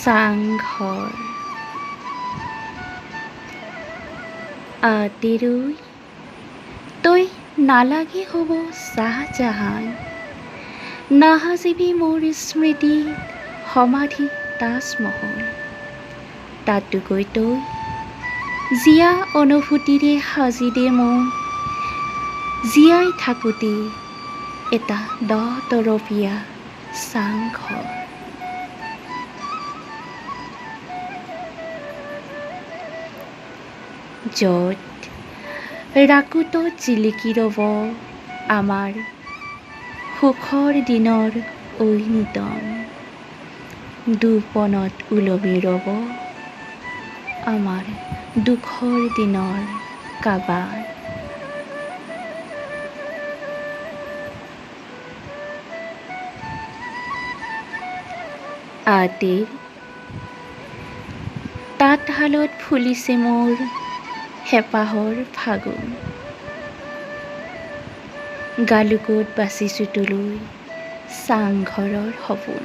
চাংঘৰ আতিৰুই তই নালাগে হ'ব চাহজাহান নাহাজিবি মোৰ স্মৃতিত সমাধি তাজমহল তাতো গৈ তই জীয়া অনুভূতিৰে সাজি দে মোক জীয়াই থাকোঁতে এটা 10 তৰপীয়া চাংঘৰ য'ত ৰাকুতত জিলিকি ৰ'ব আমাৰ সুখৰ দিনৰ ঐনিতম দুপনত ওলমি ৰ'ব আমাৰ দুখৰ দিনৰ কাবান আতিৰ তাঁতশালত ফুলিছে মোৰ হেঁপাহৰ ফাগুন গালুকত বাচিছোঁ তোলৈ চাংঘৰৰ সপোন